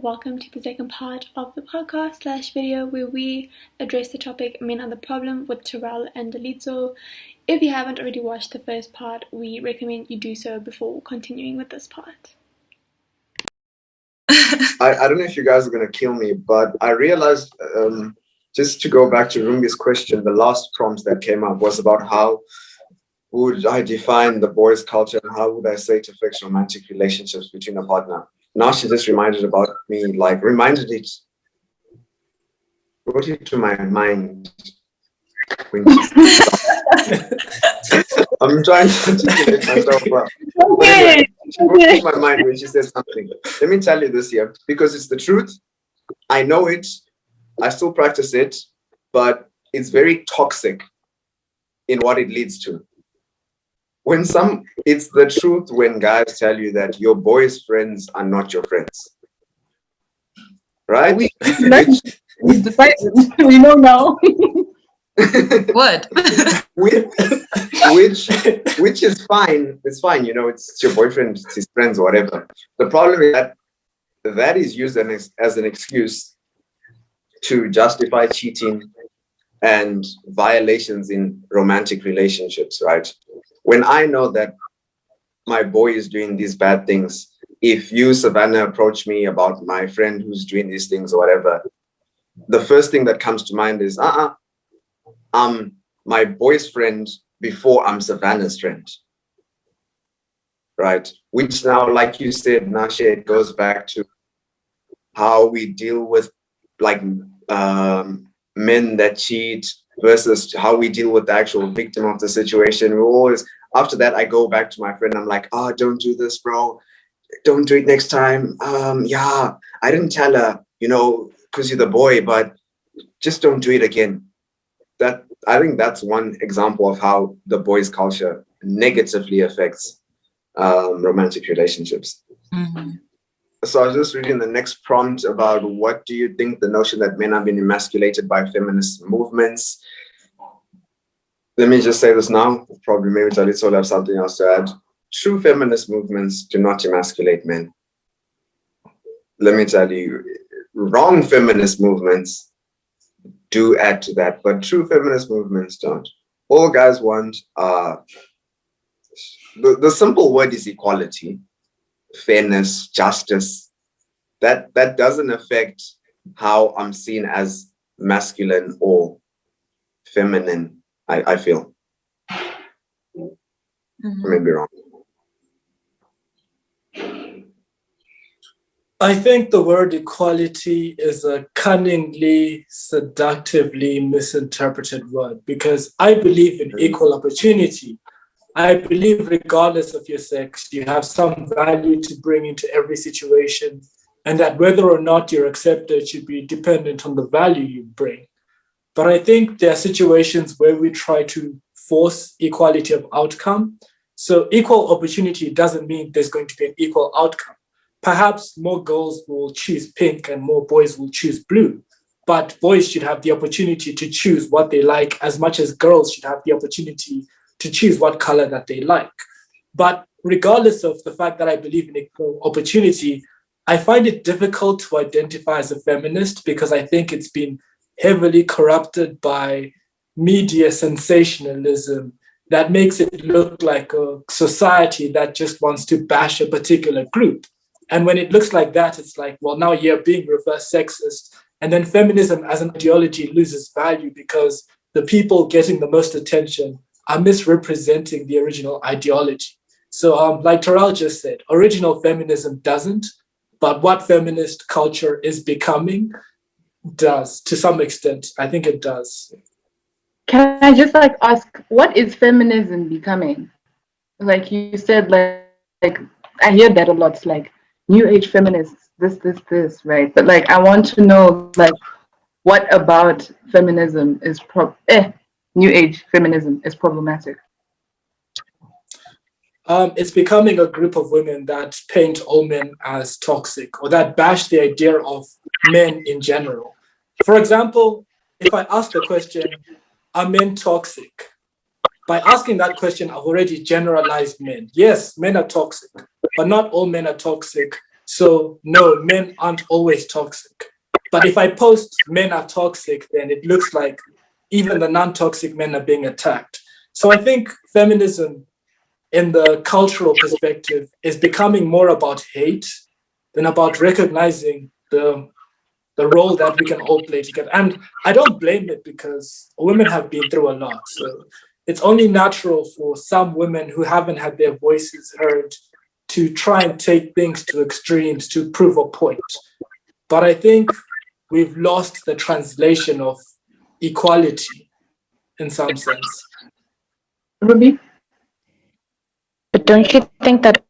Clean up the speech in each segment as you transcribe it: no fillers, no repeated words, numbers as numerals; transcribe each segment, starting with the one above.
welcome to the second part of the podcast / video where we address the topic Men Are the Problem with Terrell and Dalitso. If you haven't already watched the first part, we recommend you do so before continuing with this part. I don't know if you guys are going to kill me, but I realized, just to go back to Rumbi's question, the last prompt that came up was about how would I define the boys' culture and how would I say it affects romantic relationships between a partner. Now she just reminded about me, like brought it to my mind. When I'm trying to articulate myself well. But anyway, she brought it to my mind when she said something. Let me tell you this here, because it's the truth. I know it. I still practice it, but it's very toxic in what it leads to. It's the truth when guys tell you that your boys' friends are not your friends, right? We decided. We know now. What? which is fine. It's fine, it's your boyfriend, it's his friends, or whatever. The problem is that is used as an excuse to justify cheating and violations in romantic relationships, right? When I know that my boy is doing these bad things, if you, Savannah, approach me about my friend who's doing these things or whatever, the first thing that comes to mind is, I'm my boy's friend before I'm Savannah's friend, right? Which now, like you said, Nasha, it goes back to how we deal with men that cheat versus how we deal with the actual victim of the situation. We always, after that, I go back to my friend. I'm like, don't do this, bro. Don't do it next time. I didn't tell her, because you're the boy, but just don't do it again. I think that's one example of how the boys' culture negatively affects romantic relationships. Mm-hmm. So I was just reading the next prompt about what do you think the notion that men have been emasculated by feminist movements. Let me just say this now. Probably maybe Dalitso will have something else to add. True feminist movements do not emasculate men. Let me tell you, wrong feminist movements do add to that, but true feminist movements don't. All guys want the simple word is equality, fairness, justice. That doesn't affect how I'm seen as masculine or feminine, I feel. Mm-hmm. I may be wrong. I think the word equality is a cunningly, seductively misinterpreted word because I believe in equal opportunity. I believe regardless of your sex, you have some value to bring into every situation, and that whether or not you're accepted should be dependent on the value you bring. But I think there are situations where we try to force equality of outcome. So equal opportunity doesn't mean there's going to be an equal outcome. Perhaps more girls will choose pink and more boys will choose blue, but boys should have the opportunity to choose what they like as much as girls should have the opportunity to choose what color that they like. But regardless of the fact that I believe in equal opportunity, I find it difficult to identify as a feminist because I think it's been heavily corrupted by media sensationalism that makes it look like a society that just wants to bash a particular group. And when it looks like that, it's like, well, now you're being reverse sexist. And then feminism as an ideology loses value because the people getting the most attention are misrepresenting the original ideology. So like Terrell just said, original feminism doesn't, but what feminist culture is becoming does to some extent. I think it does. Can I just ask, what is feminism becoming? Like you said, like I hear that a lot, like new age feminists, this, right? But I want to know, what about feminism is new age feminism is problematic? It's becoming a group of women that paint all men as toxic or that bash the idea of men in general. For example, if I ask the question, are men toxic? By asking that question, I've already generalized men. Yes, men are toxic, but not all men are toxic So no, men aren't always toxic. But if I post men are toxic, then it looks like even the non-toxic men are being attacked. So I think feminism in the cultural perspective is becoming more about hate than about recognizing the role that we can all play together. And I don't blame it because women have been through a lot. So it's only natural for some women who haven't had their voices heard to try and take things to extremes to prove a point. But I think we've lost the translation of equality in some sense. Ruby? But don't you think that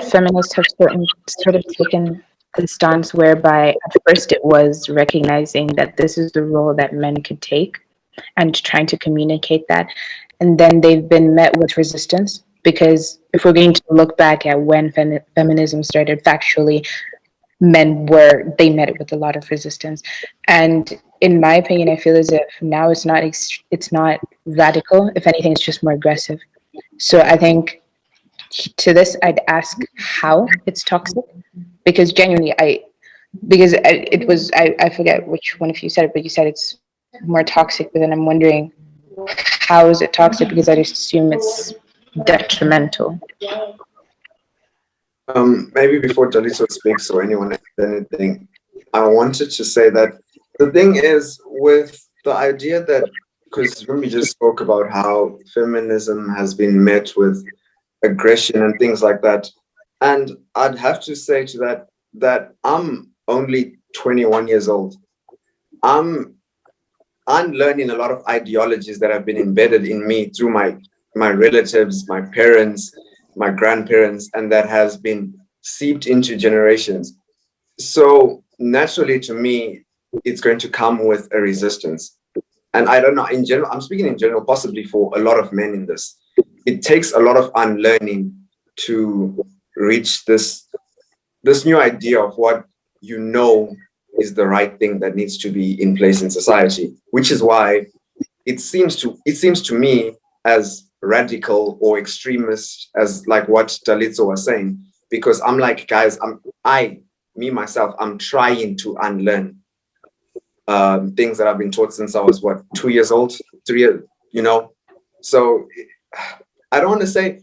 feminists have sort of taken the stance whereby at first it was recognizing that this is the role that men could take and trying to communicate that, and then they've been met with resistance? Because if we're going to look back at when feminism started factually, they met it with a lot of resistance. And in my opinion, I feel as if now it's not radical. If anything, it's just more aggressive. So I think to this, I'd ask how it's toxic, because genuinely, I forget which one of you said it, but you said it's more toxic. But then I'm wondering, how is it toxic? Because I just assume it's detrimental. Maybe before Dalitso speaks or anyone has anything, I wanted to say that the thing is with the idea that, because Rumi just spoke about how feminism has been met with aggression and things like that. And I'd have to say to that I'm only 21 years old. I'm unlearning a lot of ideologies that have been embedded in me through my relatives, my parents, my grandparents, and that has been seeped into generations. So naturally to me, it's going to come with a resistance. And I don't know, in general, I'm speaking in general, possibly for a lot of men in this. It takes a lot of unlearning to reach this new idea of what you know is the right thing that needs to be in place in society, which is why it seems to me as radical or extremist as like what Dalitso was saying, because I'm like, guys, I'm trying to unlearn things that I've been taught since I was 2 years old, 3 years, so I don't want to say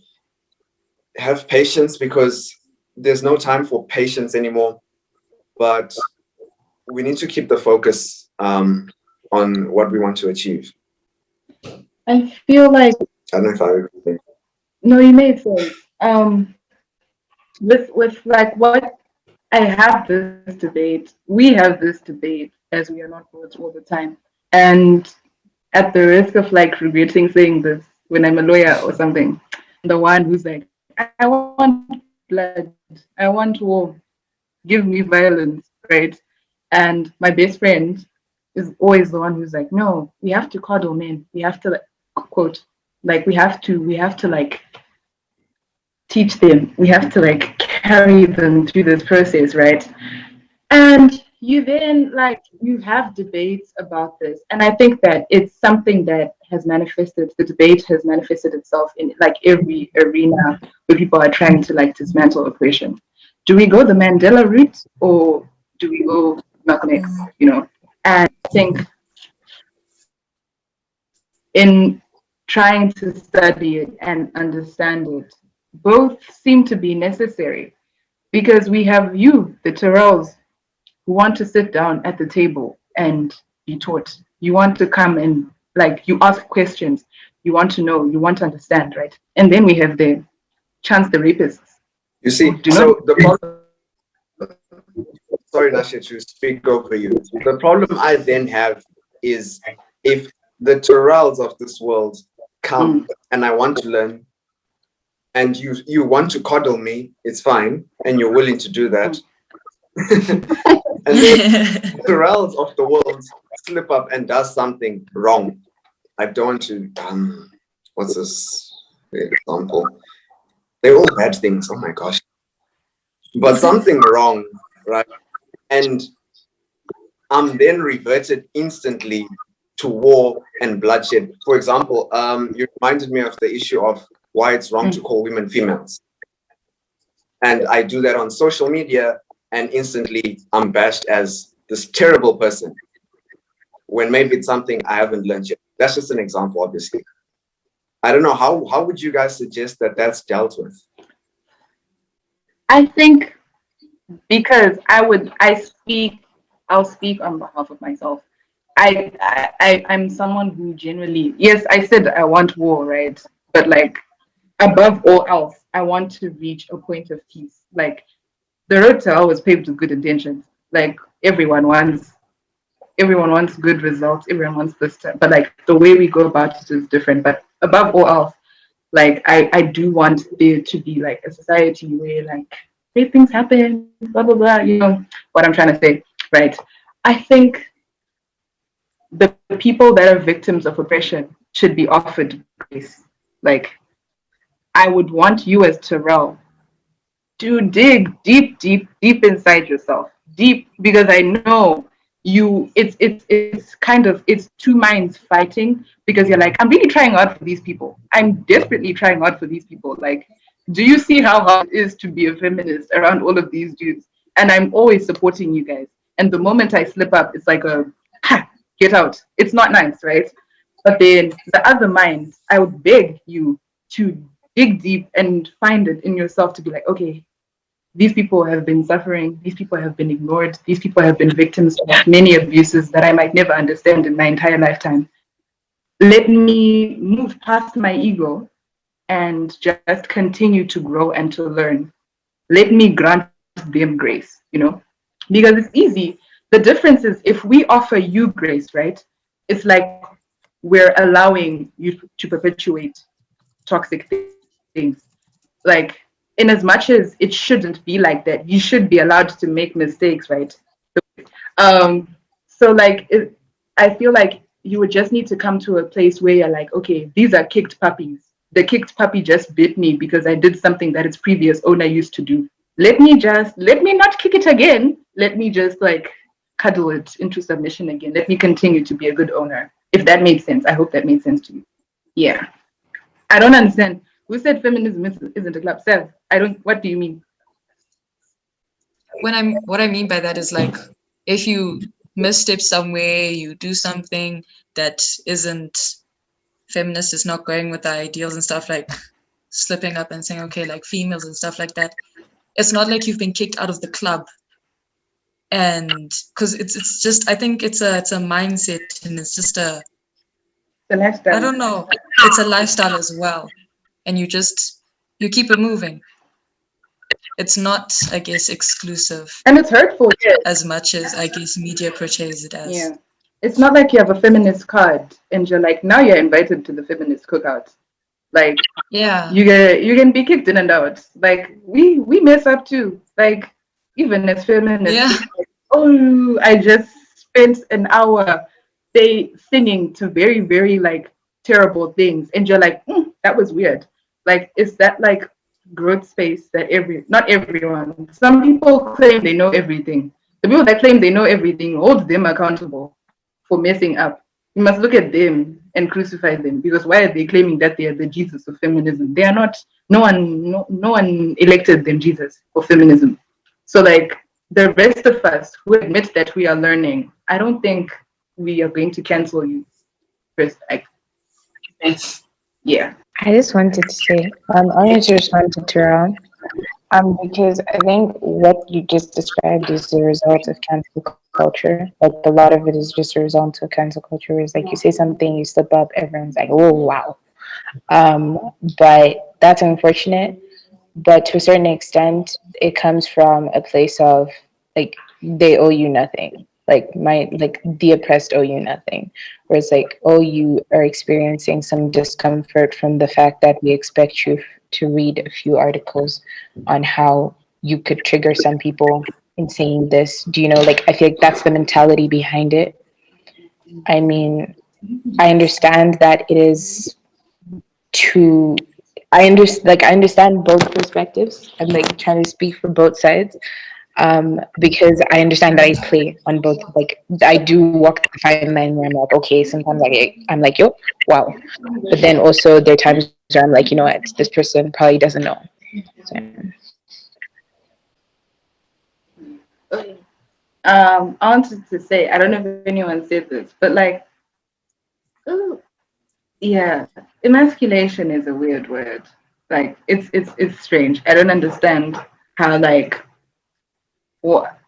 have patience, because there's no time for patience anymore, but we need to keep the focus on what we want to achieve. I feel like, I don't know if I agree. no, you made sense. With like what I have this debate, we have this debate as we are not both all the time. And at the risk of like regretting saying this when I'm a lawyer or something, the one who's like, I want blood, I want war, give me violence, right? And my best friend is always the one who's like, no, we have to coddle men. We have to, like, quote, like we have to like teach them. We have to like carry them through this process, right? And you then like you have debates about this, and I think that it's something that has manifested. The debate has manifested itself in like every arena where people are trying to like dismantle oppression. Do we go the Mandela route or do we go Malcolm X? And I think in trying to study it and understand it, both seem to be necessary, because we have you, the Terrells, who want to sit down at the table and be taught. You want to come and like you ask questions. You want to know. You want to understand, right? And then we have the Chance the Rapists. You see, so the problem. Sorry, Nasha, to speak over you. The problem I then have is if the Terrells of this world come and I want to learn, and you want to coddle me, it's fine, and you're willing to do that. And then the Terrells of the world slip up and does something wrong. I don't want to, what's this example? They're all bad things, oh my gosh. But something wrong, right? And I'm then reverted instantly to war and bloodshed. For example, you reminded me of the issue of why it's wrong to call women females. and I do that on social media, and instantly I'm bashed as this terrible person, when maybe it's something I haven't learned yet. That's just an example, obviously. I don't know, how would you guys suggest that that's dealt with? I think because I'll speak on behalf of myself. I'm someone who generally, yes, I said I want war, right? But like above all else, I want to reach a point of peace. Like the road to hell was paved with good intentions. Like everyone wants good results, everyone wants this stuff, but like the way we go about it is different. But above all else, like I do want there to be like a society where like great things happen, blah blah blah, you know what I'm trying to say, right? I think the people that are victims of oppression should be offered grace. Like I would want you as Terrell to dig deep, deep, deep inside yourself. Deep, because I know you it's kind of it's two minds fighting, because you're like, I'm really trying hard for these people. I'm desperately trying hard for these people. Like, do you see how hard it is to be a feminist around all of these dudes? And I'm always supporting you guys. And the moment I slip up, it's like a get out. It's not nice, right? But then the other mind, I would beg you to dig deep and find it in yourself to be like, okay, these people have been suffering, these people have been ignored, these people have been victims of many abuses that I might never understand in my entire lifetime. Let me move past my ego and just continue to grow and to learn. Let me grant them grace, you know, because it's easy. The difference is if we offer you grace, right? It's like we're allowing you to perpetuate toxic things. Like, in as much as it shouldn't be like that, you should be allowed to make mistakes, right? So like, I feel like you would just need to come to a place where you're like, okay, these are kicked puppies. The kicked puppy just bit me because I did something that its previous owner used to do. Let me not kick it again. Let me just like cuddle it into submission again. Let me continue to be a good owner. If that made sense. I hope that made sense to you. Yeah. I don't understand. Who said feminism isn't a club? Sev, what do you mean? What I mean by that is like, if you misstep somewhere, you do something that isn't feminist, is not going with the ideals and stuff, like slipping up and saying, okay, like females and stuff like that. It's not like you've been kicked out of the club. And because it's just, I think it's a mindset, and it's just a lifestyle. I don't know. It's a lifestyle as well. And you keep it moving. It's not, I guess, exclusive. And it's hurtful, yeah. As much as, I guess, media portrays it as. Yeah. It's not like you have a feminist card and you're like, now you're invited to the feminist cookout. Like, yeah, you can be kicked in and out. Like, we mess up too. Like, even as feminists, yeah. Like, oh, I just spent an hour singing to very, very like terrible things, and you're like, that was weird. Like, is that like growth space that not everyone? Some people claim they know everything. The people that claim they know everything, hold them accountable for messing up. You must look at them and crucify them, because why are they claiming that they are the Jesus of feminism? They are not. No one elected them Jesus for feminism. So like the rest of us who admit that we are learning, I don't think we are going to cancel you first. Yeah. I just wanted to say, I wanted to respond to Terrell, because I think what you just described is the result of cancel culture. Like, a lot of it is just a result of cancel culture. It's like you say something, you slip up, everyone's like, oh, wow. But that's unfortunate. But to a certain extent, it comes from a place of, like, they owe you nothing. Like, the oppressed owe you nothing. Whereas, like, oh, you are experiencing some discomfort from the fact that we expect you to read a few articles on how you could trigger some people in saying this. Do you know, like, I feel like that's the mentality behind it. I mean, I understand that it is I understand both perspectives. I'm like trying to speak for both sides, because I understand that I play on both. Like, I do walk the fine line where I'm like, okay, sometimes I'm like, yo, wow, but then also there are times where I'm like, you know what, this person probably doesn't know. So. I wanted to say, I don't know if anyone said this, but like, ooh, yeah, emasculation is a weird word. Like, it's strange. I don't understand how like what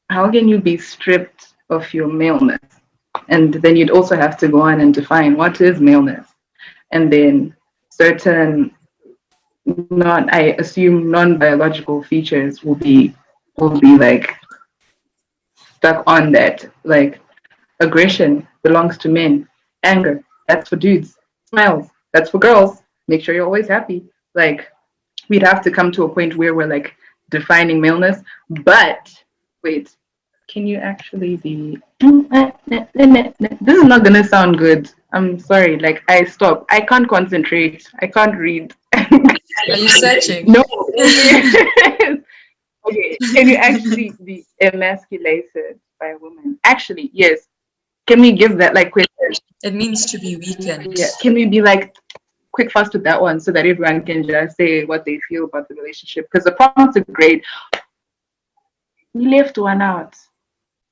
how can you be stripped of your maleness? And then you'd also have to go on and define what is maleness. And then certain not I assume non-biological features will be like stuck on that. Like aggression belongs to men. Anger, that's for dudes. Smiles, that's for girls. Make sure you're always happy. Like we'd have to come to a point where we're like defining maleness. But wait, can you actually be this is not gonna sound good. I'm sorry, like I stop. I can't concentrate. I can't read. Are you searching? No. Okay. Can you actually be emasculated by a woman? Actually, yes. Can we give that like quick? It means to be weakened. Yeah. Can we be like quick fast with that one so that everyone can just say what they feel about the relationship? Because the prompts are great. We left one out.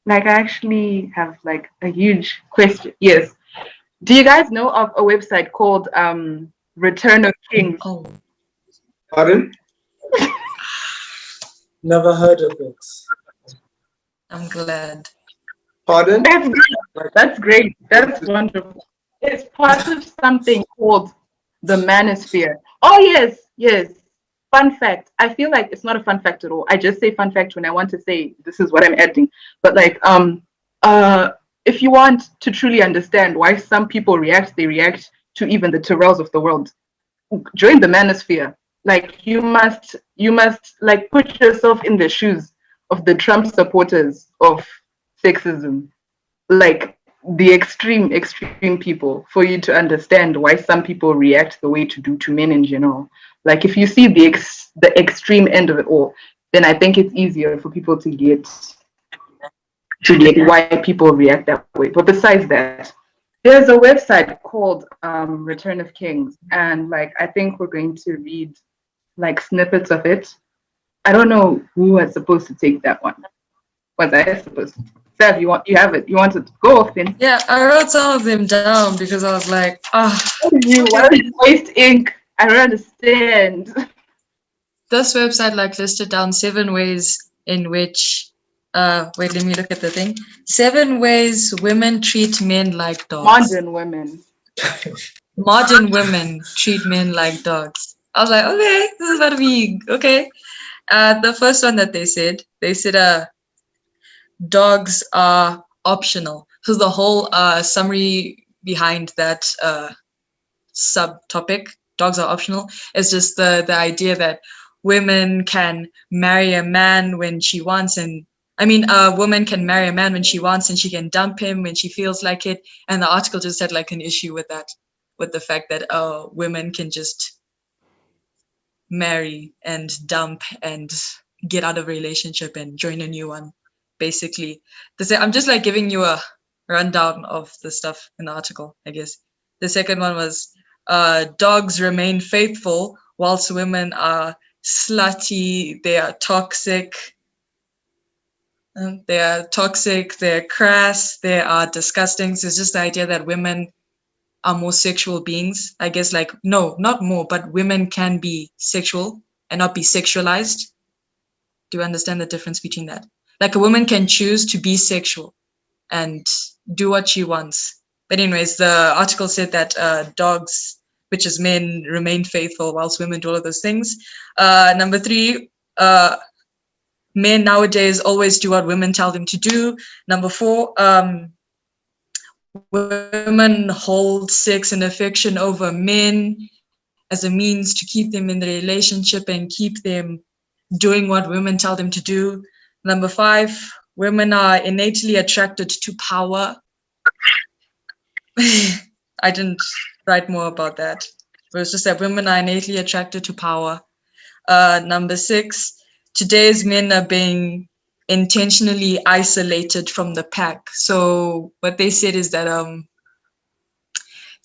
Like I actually have like a huge question. Yes. Do you guys know of a website called Return of Kings? Oh, Pardon? Never heard of it. I'm glad. Pardon? That's great. That's great. That's wonderful. It's part of something called the Manosphere. Oh yes, yes. Fun fact. I feel like it's not a fun fact at all. I just say fun fact when I want to say this is what I'm adding. But like if you want to truly understand why some people react, they react to even the Terrells of the world. Join the Manosphere. Like you must like put yourself in the shoes of the Trump supporters of sexism, like the extreme people, for you to understand why some people react the way to do to men in general. Like if you see the extreme end of it all, then I think it's easier for people to get why people react that way. But besides that, there's a website called Return of Kings, and like I think we're going to read like snippets of it. I don't know who was supposed to take that one. Was I supposed to? Sav, you have it. You want to go off then? Yeah, I wrote some of them down because I was like, Why did you waste ink? I don't understand. this website like listed down 7 ways in which wait, let me look at the thing. 7 ways women treat men like dogs. Modern women. Modern women treat men like dogs. I was like, okay, this is about to be okay. The first one that they said dogs are optional. So the whole summary behind that subtopic, dogs are optional, is just the idea that women can marry a man when she wants, and a woman can marry a man when she wants, and she can dump him when she feels like it. And the article just had like an issue with that, with the fact that women can just marry and dump and get out of a relationship and join a new one. Basically, I'm just like giving you a rundown of the stuff in the article, I guess. The second one was dogs remain faithful whilst women are slutty, they are toxic, they're crass, they are disgusting. So it's just the idea that women are more sexual beings, I guess. Like, no, not more, but women can be sexual and not be sexualized. Do you understand the difference between that? Like a woman can choose to be sexual and do what she wants. But anyways, the article said that dogs, which is men, remain faithful whilst women do all of those things. Number 3, men nowadays always do what women tell them to do. Number 4, women hold sex and affection over men as a means to keep them in the relationship and keep them doing what women tell them to do. Number 5, women are innately attracted to power. I didn't write more about that. But it's just that women are innately attracted to power. Number 6, today's men are being intentionally isolated from the pack. So what they said is that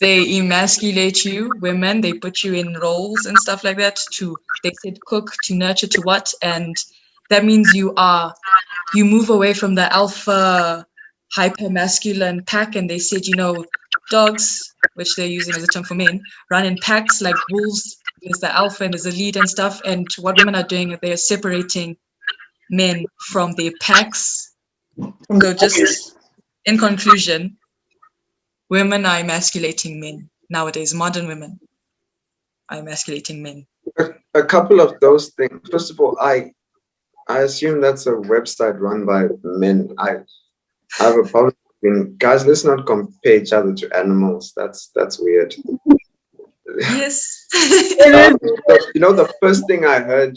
they emasculate you, women. They put you in roles and stuff like that. They said cook, to nurture, to what, and that means you move away from the alpha hyper-masculine pack, and they said, dogs, which they're using as a term for men, run in packs like wolves. There's the alpha and there's a lead and stuff. And what women are doing, they're separating men from their packs. So just in conclusion, women are emasculating men nowadays. Modern women are emasculating men. A couple of those things. First of all, I assume that's a website run by men. I have a problem. Guys, let's not compare each other to animals. That's weird. Yes. The first thing I heard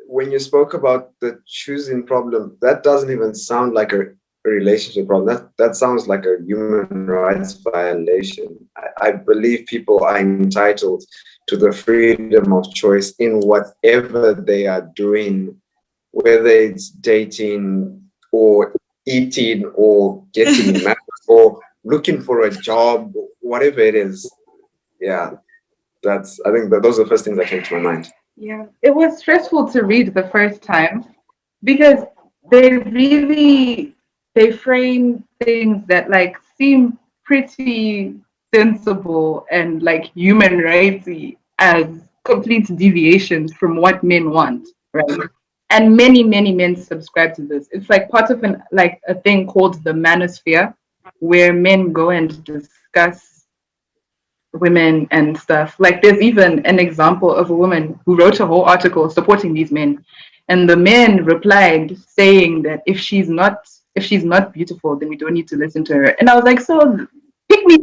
when you spoke about the choosing problem, that doesn't even sound like a relationship problem. That sounds like a human rights violation. I believe people are entitled to the freedom of choice in whatever they are doing, whether it's dating or eating or getting married or looking for a job, whatever it is. Yeah, I think that those are the first things that came to my mind. Yeah, it was stressful to read the first time because they frame things that like seem pretty sensible and like human rightsy as complete deviations from what men want, right? And many men subscribe to this. It's like part of a thing called the Manosphere, where men go and discuss women and stuff. Like there's even an example of a woman who wrote a whole article supporting these men, and the men replied saying that if she's not beautiful, then we don't need to listen to her. And I was like, so pick me.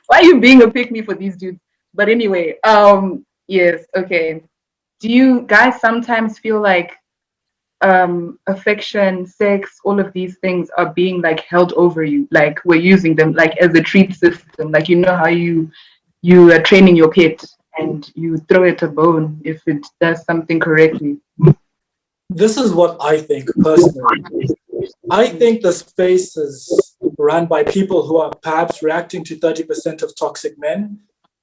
Why are you being a pick me for these dudes? But anyway, yes, okay. Do you guys sometimes feel like affection, sex, all of these things are being like held over you? Like we're using them like as a treat system. Like how you are training your pet and you throw it a bone if it does something correctly. This is what I think personally. I think the space is run by people who are perhaps reacting to 30% of toxic men,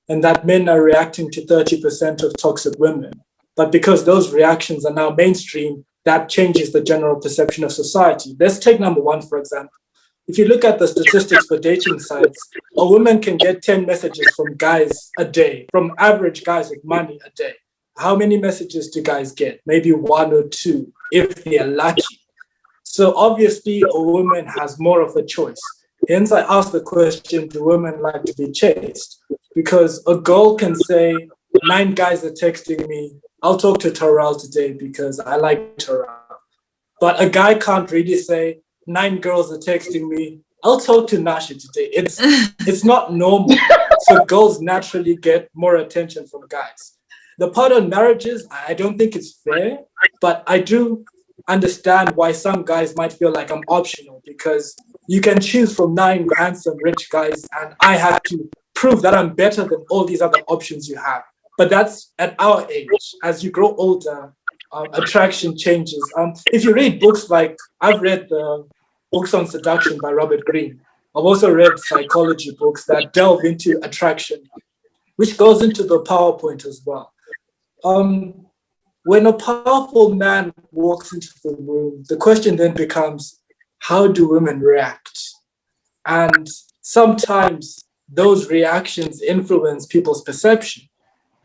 and that men are reacting to 30% of toxic women. But because those reactions are now mainstream, that changes the general perception of society. Let's take number one, for example. If you look at the statistics for dating sites, a woman can get 10 messages from guys a day, from average guys with money a day. How many messages do guys get? Maybe 1 or 2, if they're lucky. So obviously, a woman has more of a choice. Hence, I asked the question, do women like to be chased? Because a girl can say, 9 guys are texting me, I'll talk to Terrell today because I like Terrell. But a guy can't really say, 9 girls are texting me, I'll talk to Nasha today. It's not normal. So girls naturally get more attention from guys. The part on marriages, I don't think it's fair, but I do understand why some guys might feel like I'm optional, because you can choose from 9 handsome, rich guys, and I have to prove that I'm better than all these other options you have. But that's at our age. As you grow older, attraction changes. If you read books like, I've read the books on seduction by Robert Greene. I've also read psychology books that delve into attraction, which goes into the PowerPoint as well. When a powerful man walks into the room, the question then becomes, how do women react? And sometimes those reactions influence people's perception.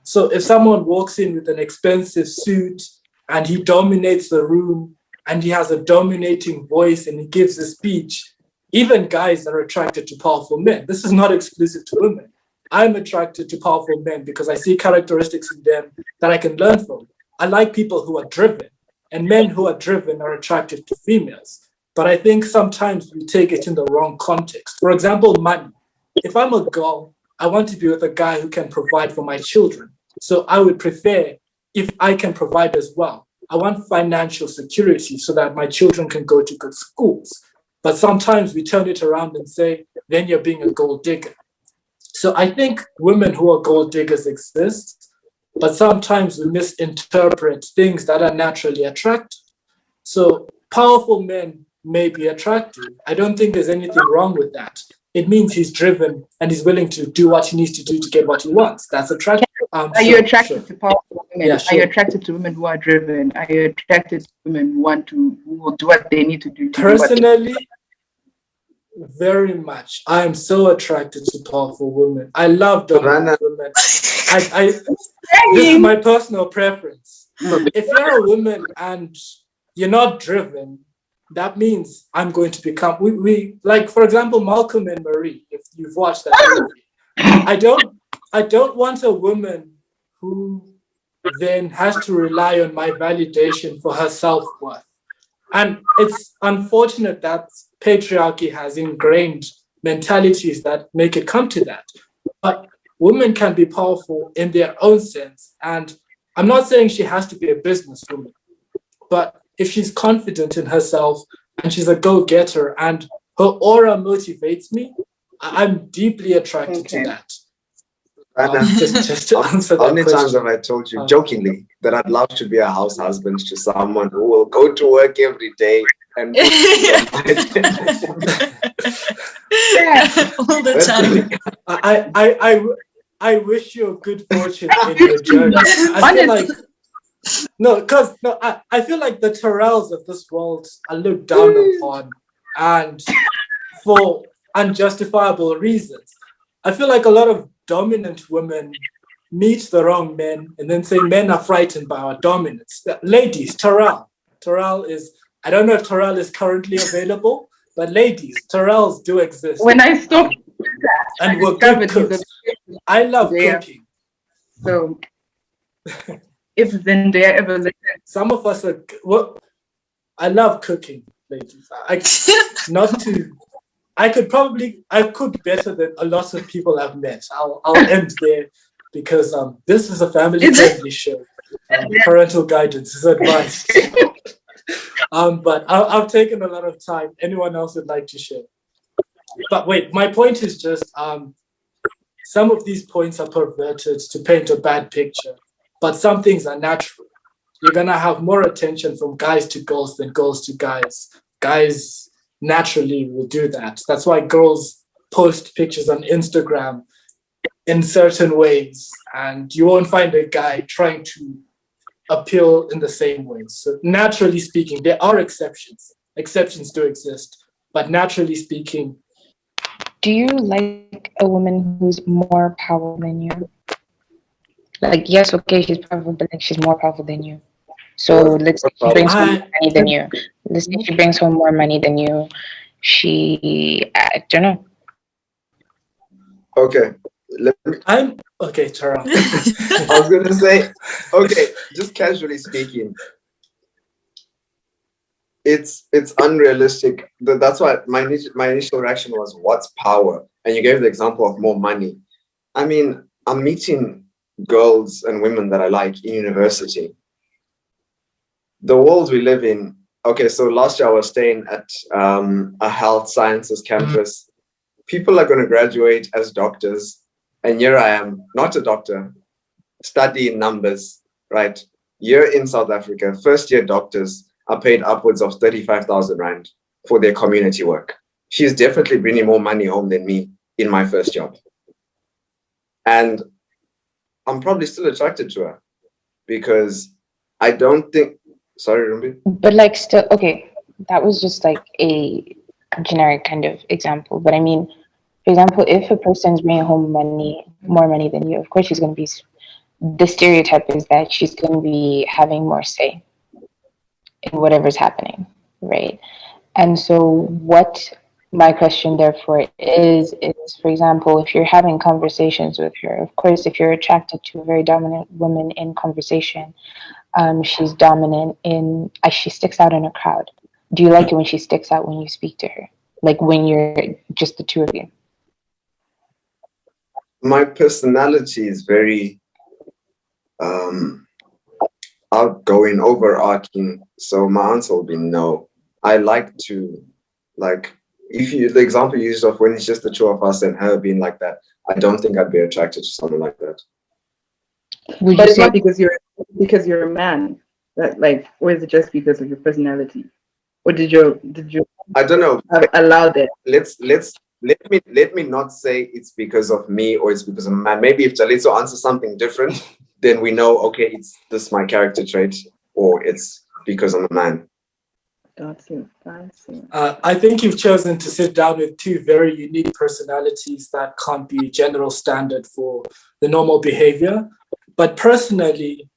So if someone walks in with an expensive suit and he dominates the room and he has a dominating voice and he gives a speech, even guys are attracted to powerful men. This is not exclusive to women. I'm attracted to powerful men because I see characteristics in them that I can learn from. I like people who are driven, and men who are driven are attracted to females. But I think sometimes we take it in the wrong context. For example, money. If I'm a girl, I want to be with a guy who can provide for my children. So I would prefer if I can provide as well. I want financial security so that my children can go to good schools. But sometimes we turn it around and say, then you're being a gold digger. So I think women who are gold diggers exist, but sometimes we misinterpret things that are naturally attractive. So powerful men may be attractive. I don't think there's anything wrong with that. It means he's driven and he's willing to do what he needs to do to get what he wants. That's attractive. Are you attracted to powerful women? Yeah, Are sure. you attracted to women who are driven? Are you attracted to women who will do what they need to do? Personally, very much. I am so attracted to powerful women. I love dominant women. This is my personal preference. If you're a woman and you're not driven, that means I'm going to become. We like, for example, Malcolm and Marie. If you've watched that movie, I don't want a woman who then has to rely on my validation for her self-worth. And it's unfortunate that patriarchy has ingrained mentalities that make it come to that. But women can be powerful in their own sense. And I'm not saying she has to be a businesswoman, but if she's confident in herself and she's a go-getter and her aura motivates me, I'm deeply attracted to that. Just to answer that How many question. times have I told you jokingly that I'd love to be a house husband to someone who will go to work every day and all the time. I wish you a good fortune in your journey. I feel like I feel like the Terrells of this world are looked down upon, and for unjustifiable reasons. I feel like a lot of dominant women meet the wrong men and then say men are frightened by our dominance. Ladies, Terrell is, I don't know if Terrell is currently available, but ladies, Terrells do exist. When I stopped and we're good cooks. I love cooking. So if Zendaya ever listens, some of us are, well, I love cooking, ladies. I cook better than a lot of people I've met. I'll end there because this is a family-friendly show. Parental guidance is advised. But I've taken a lot of time. Anyone else would like to share? But wait, my point is just some of these points are perverted to paint a bad picture, but some things are natural. You're gonna have more attention from guys to girls than girls to guys. Guys naturally will do that. That's why girls post pictures on Instagram in certain ways, and you won't find a guy trying to appeal in the same way. So naturally speaking, there are exceptions. Exceptions do exist, but naturally speaking. Do you like a woman who's more powerful than you? Like, yes, okay, she's powerful, but like she's more powerful than you. So let's say she brings home more money than you. Let's say she brings home more money than you. I don't know. Okay. Okay, Terrell. I was gonna say, okay, just casually speaking, it's unrealistic. That's why my initial reaction was, what's power? And you gave the example of more money. I mean, I'm meeting girls and women that I like in university. The world we live in. Okay, so last year I was staying at a health sciences campus. People are going to graduate as doctors, and here I am, not a doctor, studying numbers, right? Here in South Africa, first-year doctors are paid upwards of 35,000 Rand for their community work. She's definitely bringing more money home than me in my first job. And I'm probably still attracted to her because I don't think, sorry, Rumbi? But like still, okay, that was just like a generic kind of example. But I mean, for example, if a person's bringing home more money than you, of course she's going to be, the stereotype is that she's going to be having more say in whatever's happening, right? And so what my question therefore is, for example, if you're having conversations with her, of course, if you're attracted to a very dominant woman in conversation, she's dominant she sticks out in a crowd. Do you like it when she sticks out when you speak to her? Like when you're just the two of you? My personality is very outgoing, overarching. So my answer will be no. I like to, the example you used of when it's just the two of us and her being like that, I don't think I'd be attracted to someone like that. But it's not because you're a man, or is it just because of your personality? Or did you I don't know. allow that? Let's let me not say it's because of me or it's because of a man. Maybe if Dalitso answers something different, then we know, okay, it's this my character trait, or it's because I'm a man. Got you. I think you've chosen to sit down with two very unique personalities that can't be general standard for the normal behavior. But personally,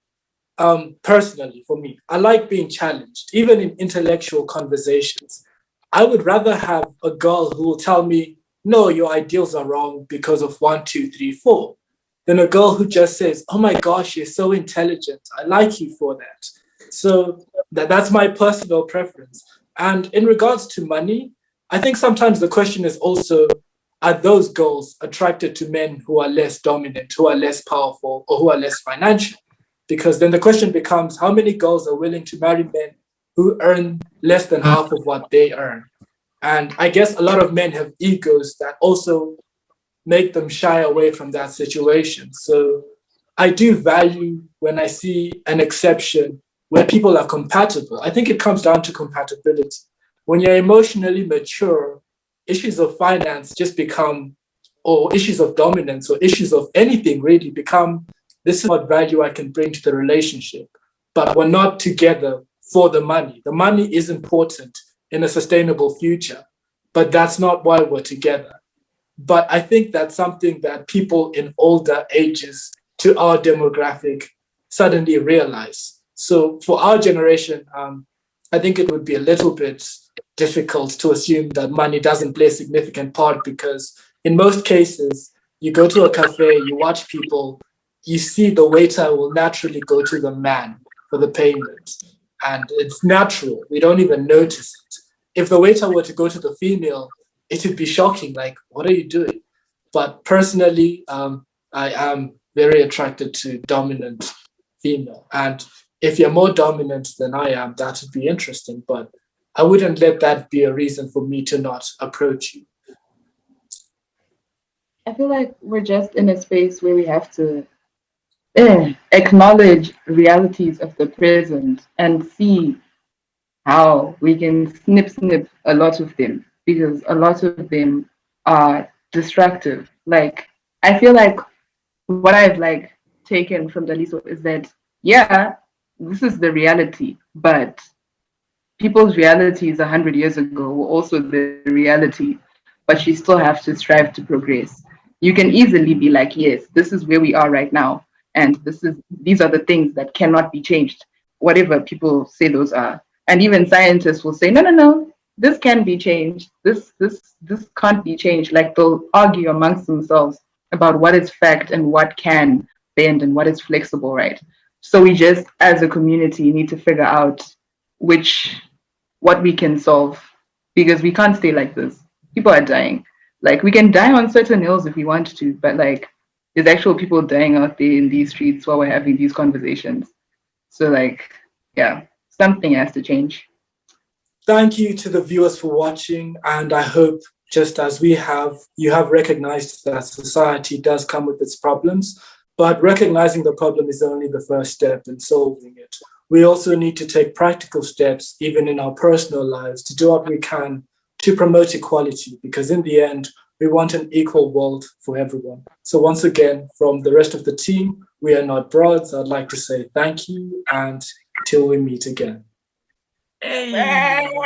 for me, I like being challenged, even in intellectual conversations. I would rather have a girl who will tell me, no, your ideals are wrong because of 1, 2, 3, 4, than a girl who just says, oh my gosh, you're so intelligent. I like you for that. So that's my personal preference. And in regards to money, I think sometimes the question is also, are those girls attracted to men who are less dominant, who are less powerful, or who are less financial? Because then the question becomes, how many girls are willing to marry men who earn less than half of what they earn? And I guess a lot of men have egos that also make them shy away from that situation. So I do value when I see an exception where people are compatible. I think it comes down to compatibility. When you're emotionally mature, issues of finance just become, or issues of dominance, or issues of anything really become, this is what value I can bring to the relationship. But we're not together for the money. The money is important in a sustainable future, but that's not why we're together. But I think that's something that people in older ages to our demographic suddenly realize. So for our generation, I think it would be a little bit difficult to assume that money doesn't play a significant part, because in most cases, you go to a cafe, you watch people, you see the waiter will naturally go to the man for the payment. And it's natural. We don't even notice it. If the waiter were to go to the female, it would be shocking. Like, what are you doing? But personally, I am very attracted to dominant female. And if you're more dominant than I am, that would be interesting. But I wouldn't let that be a reason for me to not approach you. I feel like we're just in a space where we have to acknowledge realities of the present and see how we can snip a lot of them, because a lot of them are destructive. Like, I feel like what I've like taken from Dalitso is that, yeah, this is the reality, but people's realities 100 years ago were also the reality, but you still have to strive to progress. You can easily be like, yes, this is where we are right now, and these are the things that cannot be changed, whatever people say those are. And even scientists will say, no, this can be changed. This can't be changed. Like, they'll argue amongst themselves about what is fact and what can bend and what is flexible, right? So we just, as a community, need to figure out what we can solve, because we can't stay like this. People are dying. Like, we can die on certain hills if we want to, but like, there's actual people dying out there in these streets while we're having these conversations. So like, yeah, something has to change. Thank you to the viewers for watching, and I hope, just as we have, you have recognized that society does come with its problems, but recognizing the problem is only the first step in solving it. We also need to take practical steps, even in our personal lives, to do what we can to promote equality, because in the end, we want an equal world for everyone. So once again, from the rest of the team, we are not broads. I'd like to say thank you, and till we meet again. Hey.